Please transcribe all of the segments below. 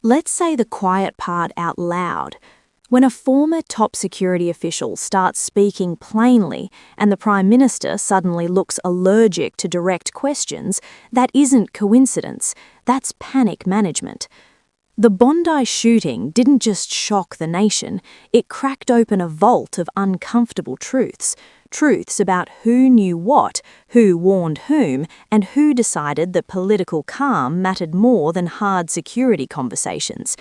Let's say the quiet part out loud. When a former top security official starts speaking plainly and the Prime Minister suddenly looks allergic to direct questions, that isn't coincidence, that's panic management. The Bondi shooting didn't just shock the nation, it cracked open a vault of uncomfortable truths. Truths about who knew what, who warned whom, and who decided that political calm mattered more than hard security conversations.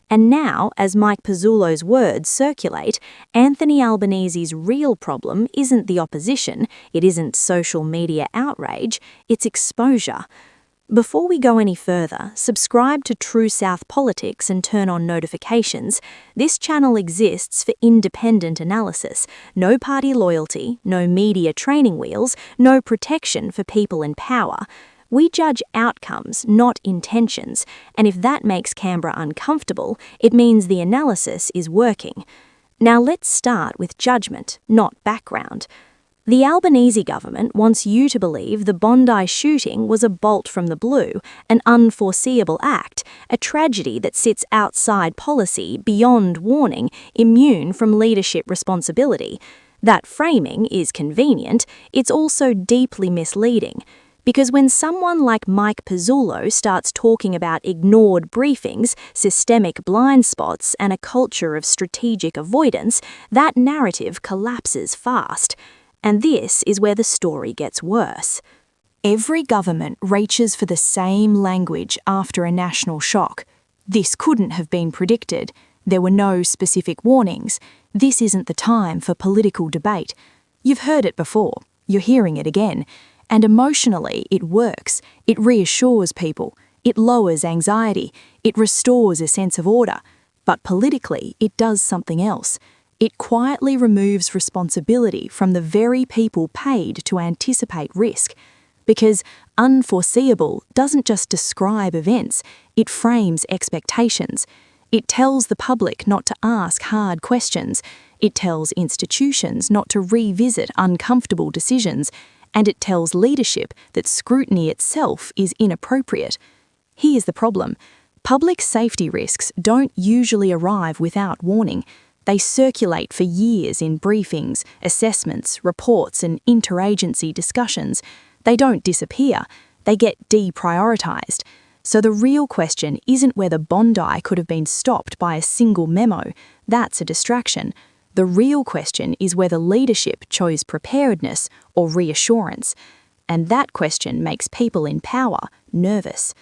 And now, as Mike Pezzullo's words circulate, Anthony Albanese's real problem isn't the opposition, it isn't social media outrage, it's exposure. Before we go any further, subscribe to True South Politics and turn on notifications. This channel exists for independent analysis, no party loyalty, no media training wheels, no protection for people in power. We judge outcomes, not intentions, and if that makes Canberra uncomfortable, it means the analysis is working. Now let's start with judgment, not background. The Albanese government wants you to believe the Bondi shooting was a bolt from the blue, an unforeseeable act, a tragedy that sits outside policy, beyond warning, immune from leadership responsibility. That framing is convenient, it's also deeply misleading. Because when someone like Mike Pezzullo starts talking about ignored briefings, systemic blind spots, and a culture of strategic avoidance, that narrative collapses fast. And this is where the story gets worse. Every government reaches for the same language after a national shock. This couldn't have been predicted. There were no specific warnings. This isn't the time for political debate. You've heard it before. You're hearing it again. And emotionally, it works. It reassures people. It lowers anxiety. It restores a sense of order. But politically, it does something else. It quietly removes responsibility from the very people paid to anticipate risk. Because unforeseeable doesn't just describe events, it frames expectations. It tells the public not to ask hard questions. It tells institutions not to revisit uncomfortable decisions. And it tells leadership that scrutiny itself is inappropriate. Here's the problem. Public safety risks don't usually arrive without warning. They circulate for years in briefings, assessments, reports, and interagency discussions. They don't disappear. They get deprioritized. So the real question isn't whether Bondi could have been stopped by a single memo. That's a distraction. The real question is whether leadership chose preparedness or reassurance. And that question makes people in power nervous.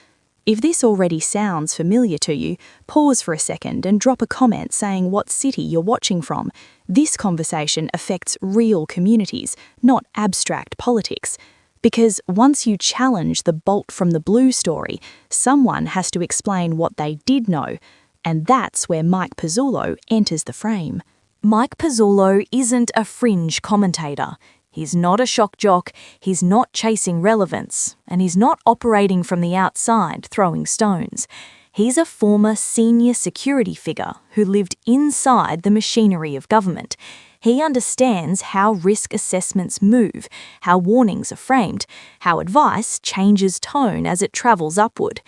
If this already sounds familiar to you, pause for a second and drop a comment saying what city you're watching from. This conversation affects real communities, not abstract politics. Because once you challenge the bolt from the blue story, someone has to explain what they did know. And that's where Mike Pezzullo enters the frame. Mike Pezzullo isn't a fringe commentator. He's not a shock jock, he's not chasing relevance, and he's not operating from the outside throwing stones. He's a former senior security figure who lived inside the machinery of government. He understands how risk assessments move, how warnings are framed, how advice changes tone as it travels upward.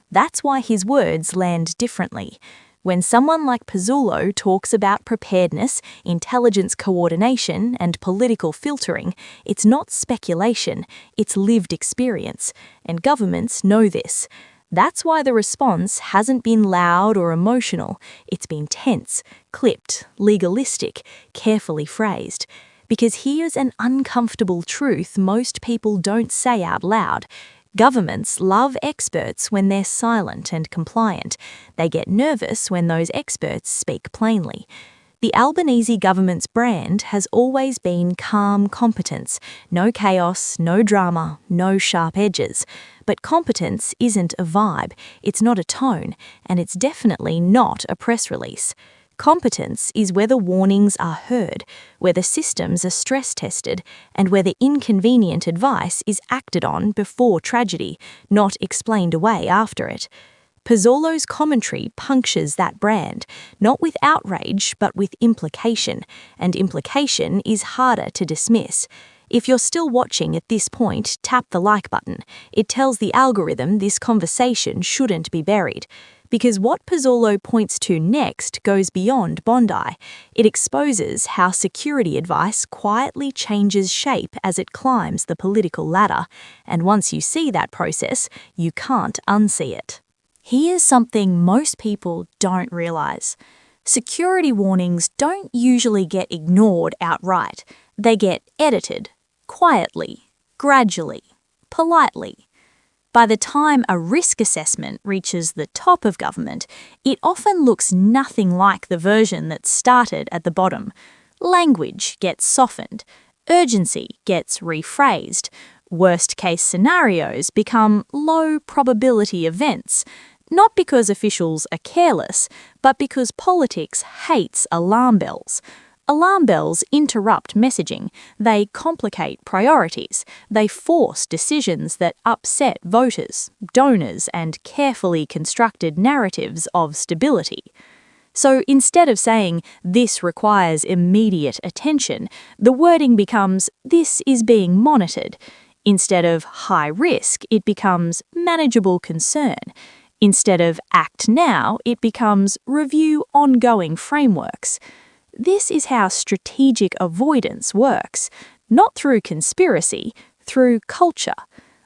That's why his words land differently. When someone like Pezzullo talks about preparedness, intelligence coordination, and political filtering, it's not speculation, it's lived experience, and governments know this. That's why the response hasn't been loud or emotional, it's been tense, clipped, legalistic, carefully phrased. Because here's an uncomfortable truth most people don't say out loud. Governments love experts when they're silent and compliant. They get nervous when those experts speak plainly. The Albanese government's brand has always been calm competence. No chaos, no drama, no sharp edges. But competence isn't a vibe, it's not a tone, and it's definitely not a press release. Competence is where the warnings are heard, where the systems are stress-tested, and where the inconvenient advice is acted on before tragedy, not explained away after it. Pezzullo's commentary punctures that brand, not with outrage but with implication, and implication is harder to dismiss. If you're still watching at this point, tap the like button. It tells the algorithm this conversation shouldn't be buried. Because what Pezzullo points to next goes beyond Bondi. It exposes how security advice quietly changes shape as it climbs the political ladder, and once you see that process, you can't unsee it. Here's something most people don't realise. Security warnings don't usually get ignored outright. They get edited, quietly, gradually, politely. By the time a risk assessment reaches the top of government, it often looks nothing like the version that started at the bottom. Language gets softened, urgency gets rephrased, worst-case scenarios become low-probability events, not because officials are careless, but because politics hates alarm bells. Alarm bells interrupt messaging, they complicate priorities, they force decisions that upset voters, donors, and carefully constructed narratives of stability. So instead of saying, "This requires immediate attention," the wording becomes, "This is being monitored." Instead of "high risk," it becomes "manageable concern." Instead of "act now," it becomes "review ongoing frameworks." This is how strategic avoidance works, not through conspiracy, through culture.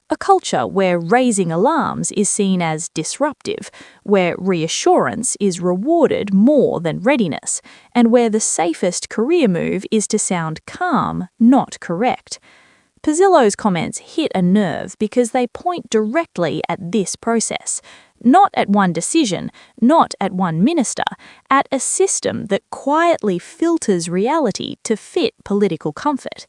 A culture where raising alarms is seen as disruptive, where reassurance is rewarded more than readiness, and where the safest career move is to sound calm, not correct. Pezzullo's comments hit a nerve because they point directly at this process. Not at one decision, not at one minister, at a system that quietly filters reality to fit political comfort.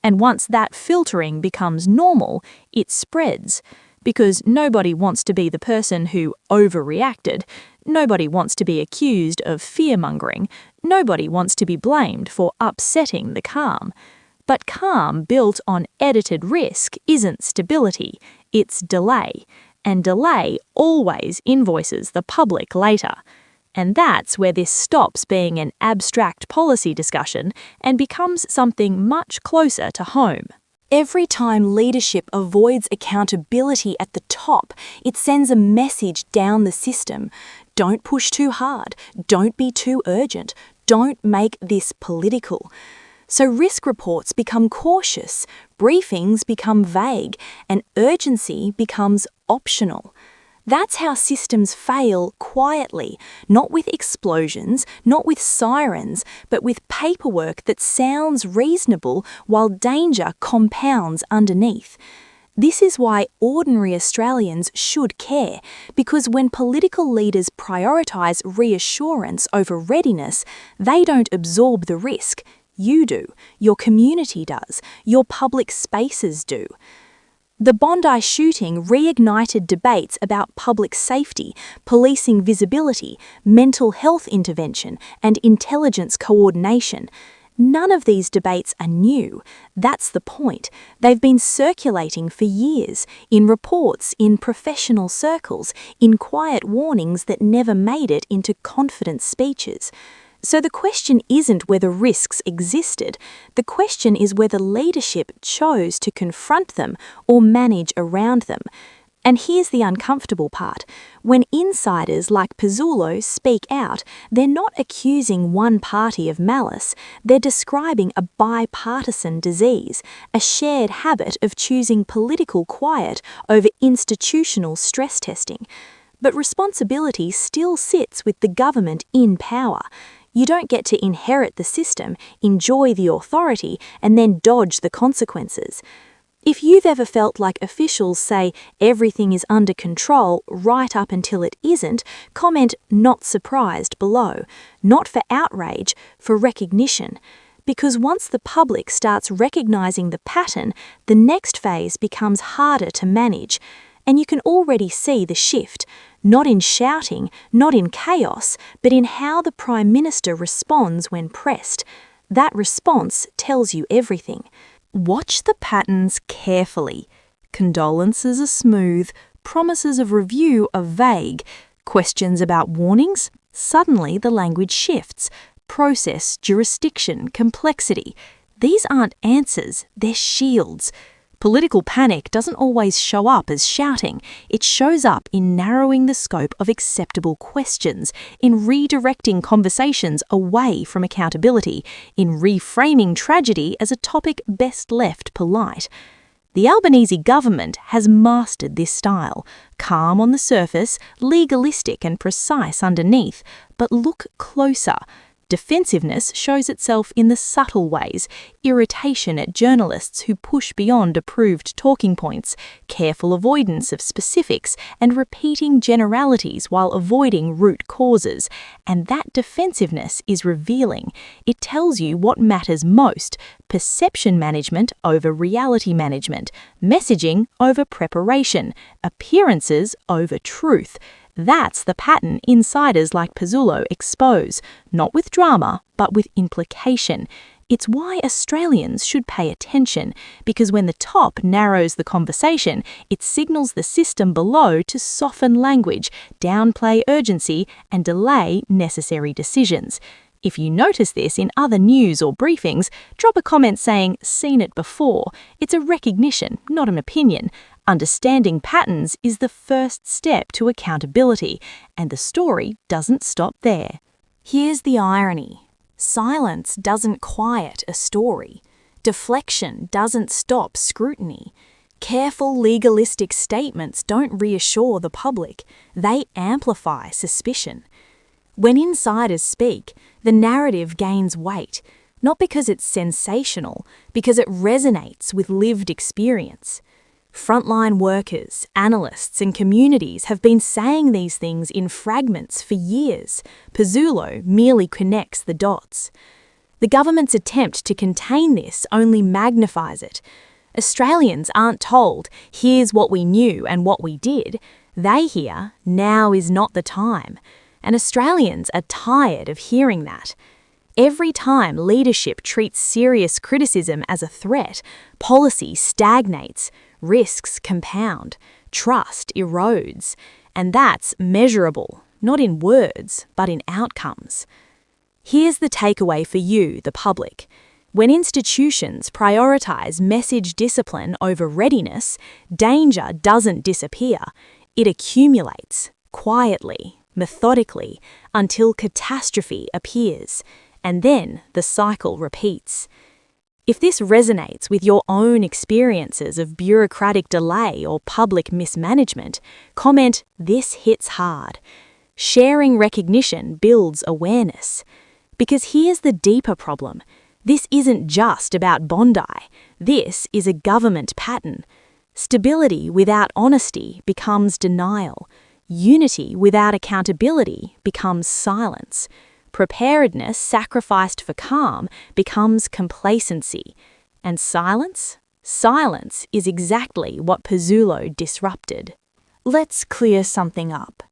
And once that filtering becomes normal, it spreads. Because nobody wants to be the person who overreacted, nobody wants to be accused of fear-mongering, nobody wants to be blamed for upsetting the calm. But calm built on edited risk isn't stability, it's delay. And delay always invoices the public later. And that's where this stops being an abstract policy discussion and becomes something much closer to home. Every time leadership avoids accountability at the top, it sends a message down the system. Don't push too hard, don't be too urgent, don't make this political. So risk reports become cautious, briefings become vague, and urgency becomes optional. That's how systems fail quietly, not with explosions, not with sirens, but with paperwork that sounds reasonable while danger compounds underneath. This is why ordinary Australians should care, because when political leaders prioritise reassurance over readiness, they don't absorb the risk. You do, your community does, your public spaces do. The Bondi shooting reignited debates about public safety, policing visibility, mental health intervention, and intelligence coordination. None of these debates are new. That's the point. They've been circulating for years, in reports, in professional circles, in quiet warnings that never made it into confident speeches. So the question isn't whether risks existed, the question is whether leadership chose to confront them or manage around them. And here's the uncomfortable part. When insiders like Pezzullo speak out, they're not accusing one party of malice, they're describing a bipartisan disease, a shared habit of choosing political quiet over institutional stress testing. But responsibility still sits with the government in power. You don't get to inherit the system, enjoy the authority, and then dodge the consequences. If you've ever felt like officials say everything is under control right up until it isn't, comment "not surprised" below. Not for outrage, for recognition. Because once the public starts recognising the pattern, the next phase becomes harder to manage. And you can already see the shift, not in shouting, not in chaos, but in how the Prime Minister responds when pressed. That response tells you everything. Watch the patterns carefully. Condolences are smooth, promises of review are vague, questions about warnings, suddenly the language shifts. Process, jurisdiction, complexity. These aren't answers, they're shields. Political panic doesn't always show up as shouting. It shows up in narrowing the scope of acceptable questions, in redirecting conversations away from accountability, in reframing tragedy as a topic best left polite. The Albanese government has mastered this style, calm on the surface, legalistic and precise underneath. But look closer. Defensiveness shows itself in the subtle ways: irritation at journalists who push beyond approved talking points, careful avoidance of specifics, and repeating generalities while avoiding root causes. And that defensiveness is revealing. It tells you what matters most: perception management over reality management, messaging over preparation, appearances over truth. That's the pattern insiders like Pezzullo expose, not with drama, but with implication. It's why Australians should pay attention, because when the top narrows the conversation, it signals the system below to soften language, downplay urgency, and delay necessary decisions. If you notice this in other news or briefings, drop a comment saying, "Seen it before." It's a recognition, not an opinion. Understanding patterns is the first step to accountability, and the story doesn't stop there. Here's the irony. Silence doesn't quiet a story. Deflection doesn't stop scrutiny. Careful legalistic statements don't reassure the public. They amplify suspicion. When insiders speak, the narrative gains weight, not because it's sensational, because it resonates with lived experience. Frontline workers, analysts, and communities have been saying these things in fragments for years. Pezzullo merely connects the dots. The government's attempt to contain this only magnifies it. Australians aren't told, "Here's what we knew and what we did." They hear, "Now is not the time." And Australians are tired of hearing that. Every time leadership treats serious criticism as a threat, policy stagnates, risks compound, trust erodes. And that's measurable, not in words, but in outcomes. Here's the takeaway for you, the public. When institutions prioritise message discipline over readiness, danger doesn't disappear. It accumulates, quietly, methodically, until catastrophe appears, and then the cycle repeats. If this resonates with your own experiences of bureaucratic delay or public mismanagement, comment, "This hits hard." Sharing recognition builds awareness. Because here's the deeper problem. This isn't just about Bondi. This is a government pattern. Stability without honesty becomes denial. Unity without accountability becomes silence. Preparedness sacrificed for calm becomes complacency. And silence? Silence is exactly what Pezzullo disrupted. Let's clear something up.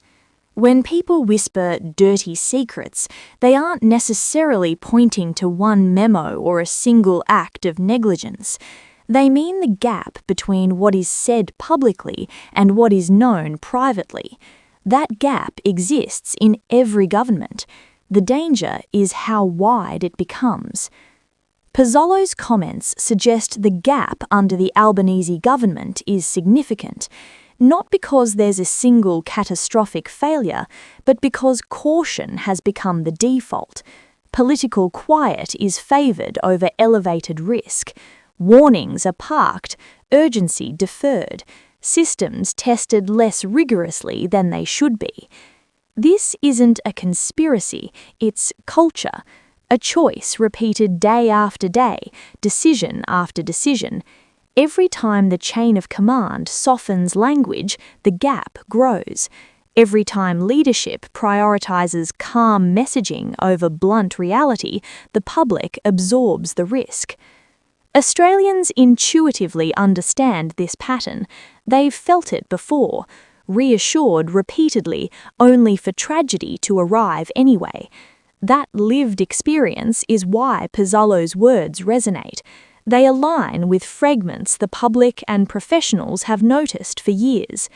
When people whisper dirty secrets, they aren't necessarily pointing to one memo or a single act of negligence. They mean the gap between what is said publicly and what is known privately. That gap exists in every government. The danger is how wide it becomes. Pezzullo's comments suggest the gap under the Albanese government is significant, not because there's a single catastrophic failure, but because caution has become the default. Political quiet is favoured over elevated risk. Warnings are parked, urgency deferred, systems tested less rigorously than they should be. This isn't a conspiracy, it's culture, a choice repeated day after day, decision after decision. Every time the chain of command softens language, the gap grows. Every time leadership prioritizes calm messaging over blunt reality, the public absorbs the risk. Australians intuitively understand this pattern. They've felt it before, reassured repeatedly, only for tragedy to arrive anyway. That lived experience is why Pezzullo's words resonate. They align with fragments the public and professionals have noticed for years.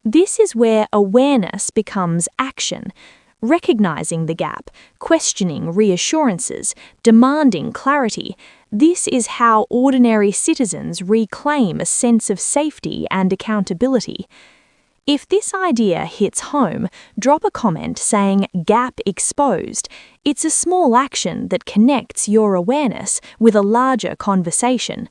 This is where awareness becomes action, recognizing the gap, questioning reassurances, demanding clarity. This is how ordinary citizens reclaim a sense of safety and accountability. If this idea hits home, drop a comment saying "Gap Exposed." It's a small action that connects your awareness with a larger conversation.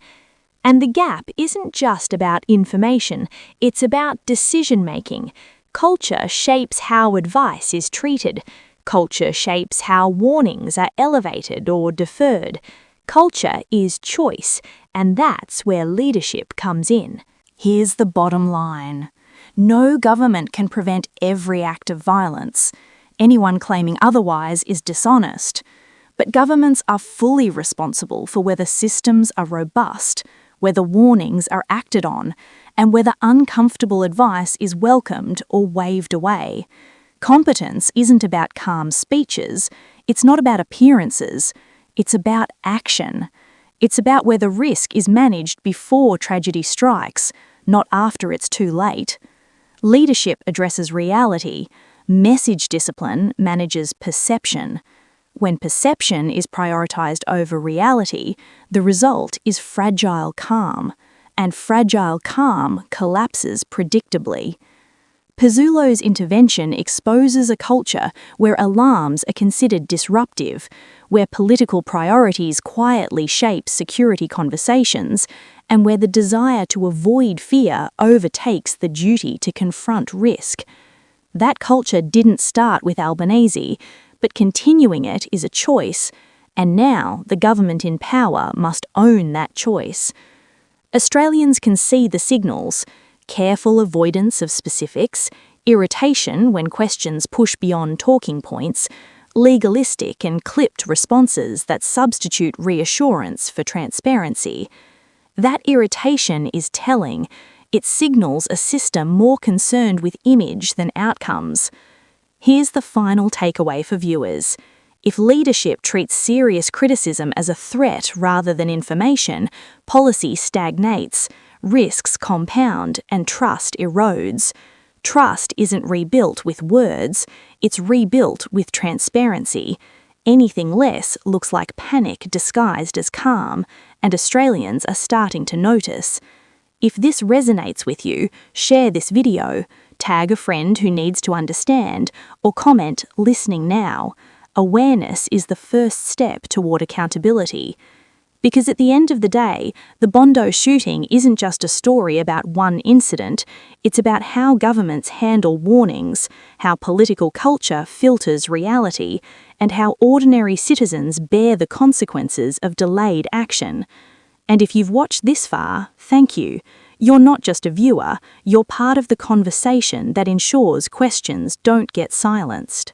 And the gap isn't just about information, it's about decision-making. Culture shapes how advice is treated. Culture shapes how warnings are elevated or deferred. Culture is choice, and that's where leadership comes in. Here's the bottom line. No government can prevent every act of violence. Anyone claiming otherwise is dishonest. But governments are fully responsible for whether systems are robust, whether warnings are acted on, and whether uncomfortable advice is welcomed or waved away. Competence isn't about calm speeches, it's not about appearances, it's about action. It's about whether risk is managed before tragedy strikes, not after it's too late. Leadership addresses reality, message discipline manages perception. When perception is prioritized over reality, the result is fragile calm, and fragile calm collapses predictably. Pezzullo's intervention exposes a culture where alarms are considered disruptive, where political priorities quietly shape security conversations, and where the desire to avoid fear overtakes the duty to confront risk. That culture didn't start with Albanese, but continuing it is a choice, and now the government in power must own that choice. Australians can see the signals: careful avoidance of specifics, irritation when questions push beyond talking points, legalistic and clipped responses that substitute reassurance for transparency. That irritation is telling. It signals a system more concerned with image than outcomes. Here's the final takeaway for viewers. If leadership treats serious criticism as a threat rather than information, policy stagnates, risks compound, and trust erodes. Trust isn't rebuilt with words, it's rebuilt with transparency. Anything less looks like panic disguised as calm, and Australians are starting to notice. If this resonates with you, share this video, tag a friend who needs to understand, or comment "Listening now." Awareness is the first step toward accountability. Because at the end of the day, the Bondi shooting isn't just a story about one incident, it's about how governments handle warnings, how political culture filters reality, and how ordinary citizens bear the consequences of delayed action. And if you've watched this far, thank you. You're not just a viewer, you're part of the conversation that ensures questions don't get silenced.